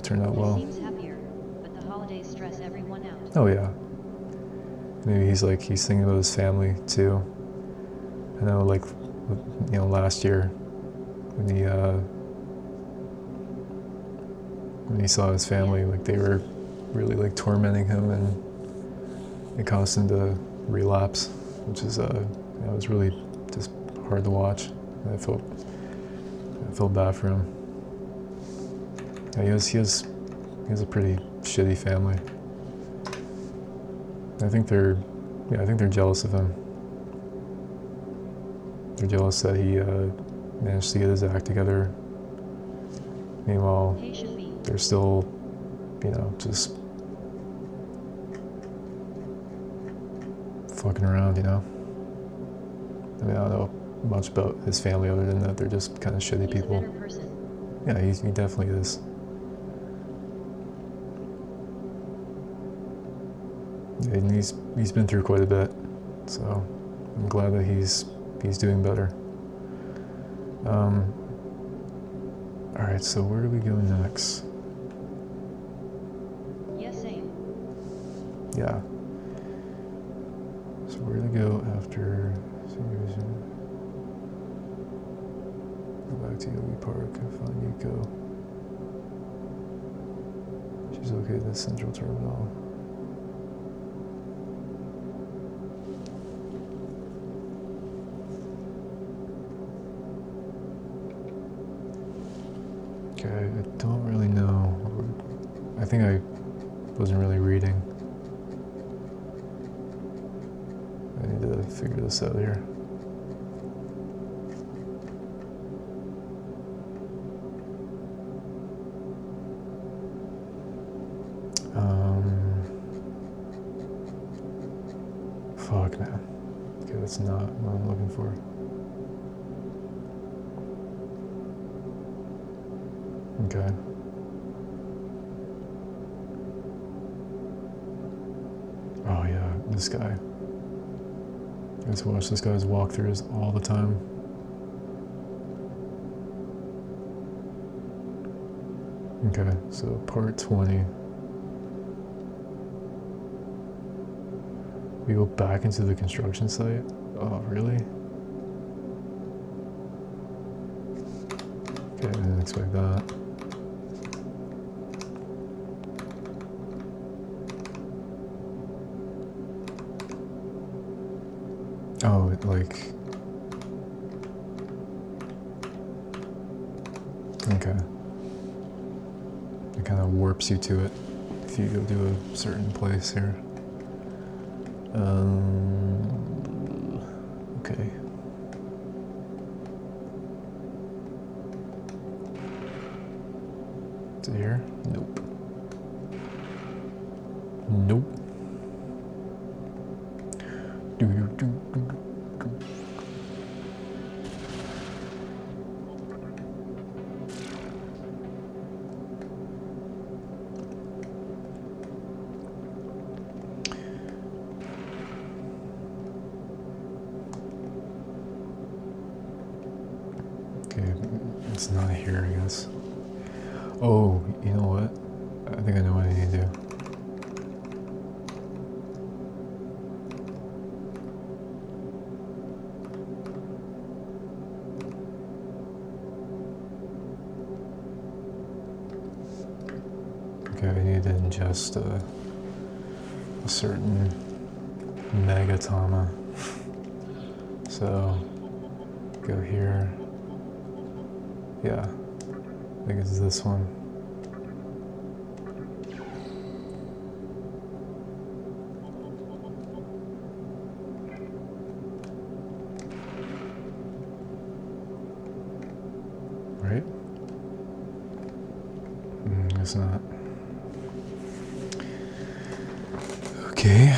turned out He well. seems happier, but the holidays stress everyone out. Oh yeah. Maybe he's thinking about his family too. I know, like, you know, last year when he saw his family, like they were really like tormenting him, and it caused him to relapse, which is it was really just hard to watch. I felt bad for him. Yeah, he has a pretty shitty family. I think they're jealous of him. They're jealous that he managed to get his act together. Meanwhile, Hey, should be. they're still, you know, just fucking around, you know? I mean, I don't know much about his family other than that they're just kind of shitty He's people. a better person. Yeah, he definitely is. And he's been through quite a bit, so I'm glad that he's doing better. All right, so where do we go next? Yes, same. Yeah. So where to go after? Go back to Yogi Park and find Yuko. She's located at the Central Terminal. Okay, I don't really know. I think I wasn't really reading. I need to figure this out here. Fuck, man. Okay, that's not what I'm looking for. Okay. Oh yeah, this guy. I just watch this guy's walkthroughs all the time. Okay, so part 20. We go back into the construction site? Oh, really? Okay, I didn't expect that. Oh, it like... Okay. It kind of warps you to it if you go to a certain place here. Okay. Is it here? Nope. Nope. Do. Okay, it's not here, I guess. Oh, you know what? I think I know what I need to do. Okay, I need to ingest a certain megatama. So, go here. Yeah, I think it's this one. Right? It's not. Okay.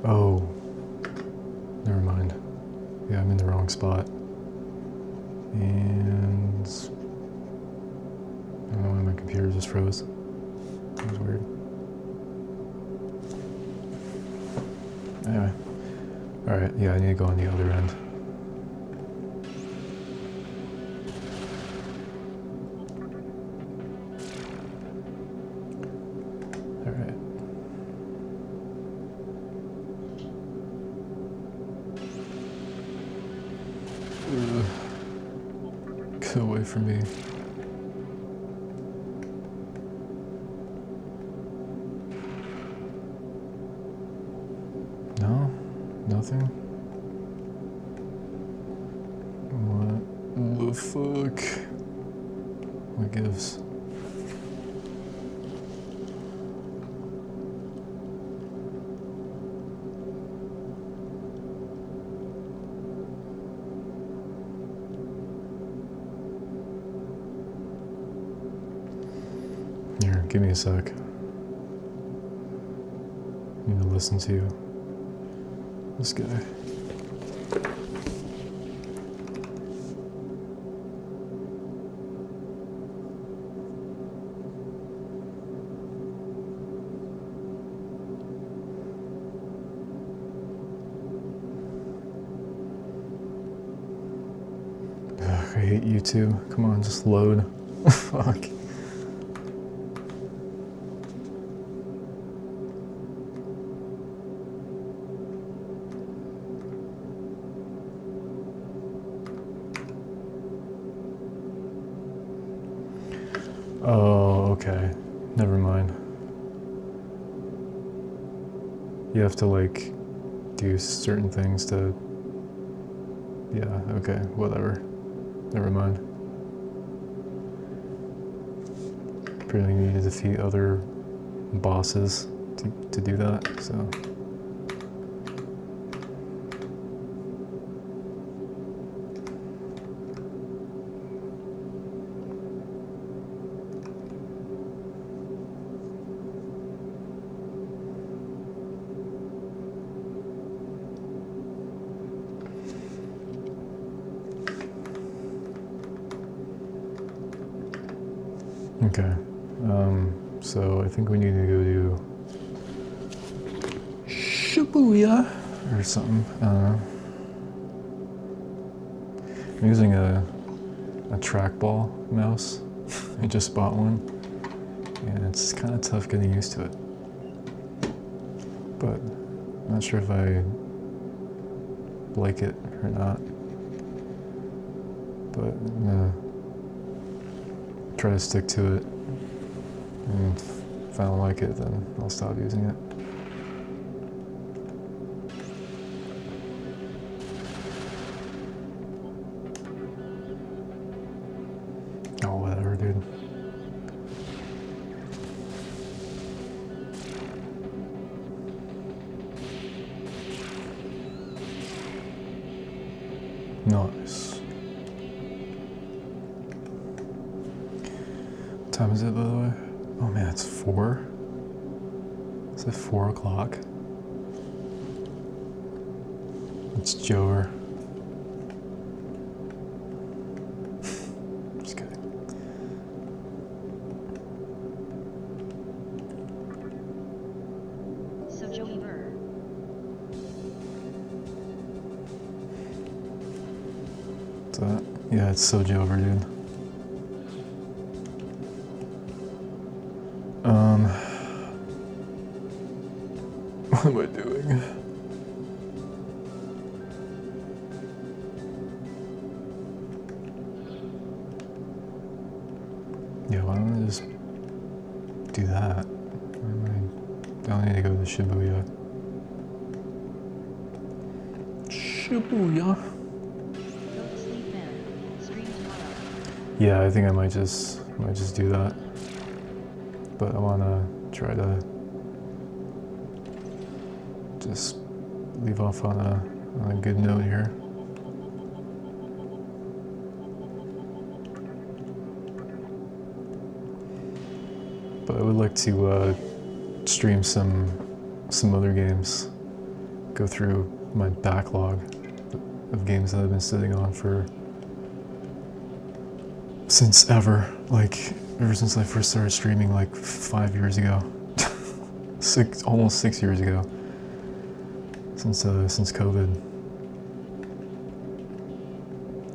Oh, never mind. Yeah, I'm in the wrong spot. And I don't know why my computer just froze. That was weird. Anyway. Alright, yeah, I need to go on the other end. Alright. Get away from me. No? Nothing? What the fuck? What gives? Here, give me a sec. I need to listen to this guy. I hate YouTube. Come on, just load. Fuck. Oh, okay. Never mind. You have to like do certain things to. Yeah, okay, whatever. Never mind. Apparently you need to defeat other bosses to do that, so. Okay, so I think we need to go to Shibuya or something. I don't know. I'm using a trackball mouse. I just bought one, and it's kind of tough getting used to it. But I'm not sure if I like it or not. But I'm gonna try to stick to it, and if I don't like it, then I'll stop using it. Oh, whatever, dude. Nice. What time is it, by the way? Oh man, it's 4? Is it 4 o'clock? It's Jover. Just kidding. So Joey Burr. What's that? Yeah, it's so Jover, dude. What am I doing? Yeah, why don't I just do that? I don't need to go to Shibuya. Shibuya? Go to sleep then. Stream tomorrow. Yeah, I think I might just do that. But I wanna try to just leave off on a good note here. But I would like to stream some other games. Go through my backlog of games that I've been sitting on for since ever. Like ever since I first started streaming, like 5 years ago. Almost 6 years ago. Since COVID.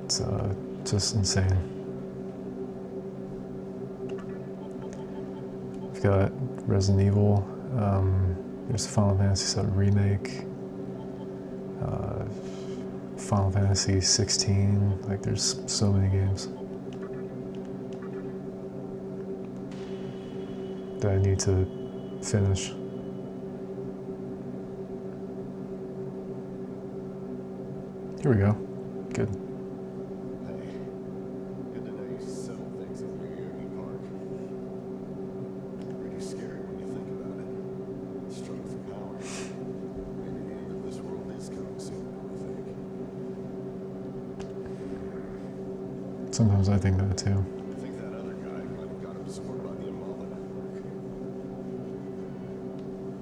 It's just insane. We've got Resident Evil. There's Final Fantasy VII Remake. Final Fantasy 16. Like there's so many games that I need to finish. Here we go. Good. Hey, good to know you settle things in Megami Park. Pretty scary when you think about it. Struggle for power. Maybe the end of this world is coming sooner than we think. Sometimes I think that too. I think that other guy might have got absorbed by the Amala network.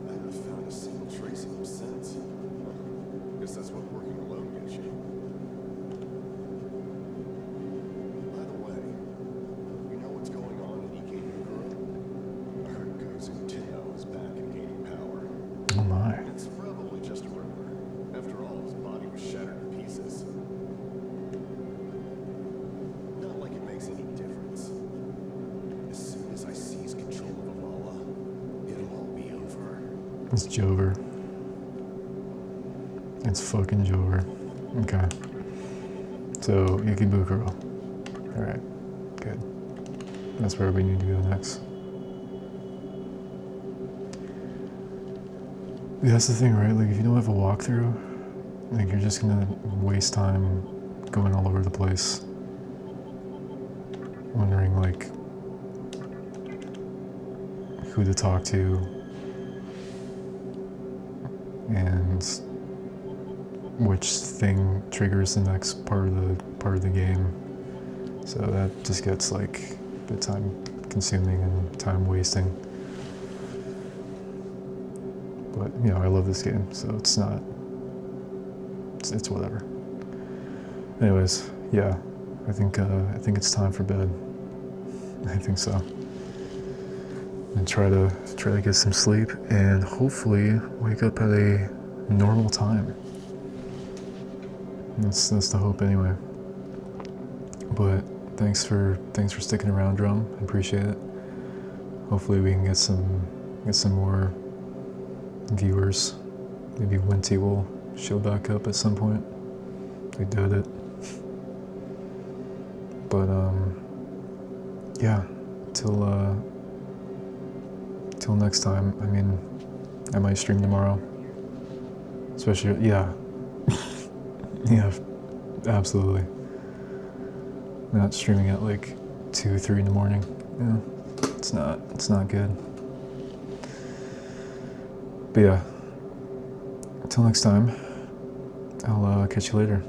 I haven't found a single trace of him since. Guess that's what working alone gets you. By the way, you know what's going on in Ikebukuro? I heard Gozu Teo is back and gaining power. Oh my. It's probably just a rumor. After all, his body was shattered to pieces. It's Jover. It's fucking Jover. Okay. So, Ikebukuro. Alright, good. That's where we need to go next. Yeah, that's the thing, right? Like, if you don't have a walkthrough, like, you're just gonna waste time going all over the place. Wondering, like, who to talk to. And which thing triggers the next part of the game. So that just gets like a bit time consuming and time wasting. But you know, I love this game, so it's not. It's whatever. Anyways, yeah, I think it's time for bed. I think so. And try to get some sleep and hopefully wake up at a normal time. That's the hope anyway. But thanks for sticking around, Drum. I appreciate it. Hopefully we can get some more viewers. Maybe Winty will show back up at some point. I doubt it. But yeah, till next time. I mean, I might stream tomorrow. Especially, yeah. Yeah, absolutely. Not streaming at like 2, 3 in the morning. Yeah, it's not good. But yeah, until next time, I'll catch you later.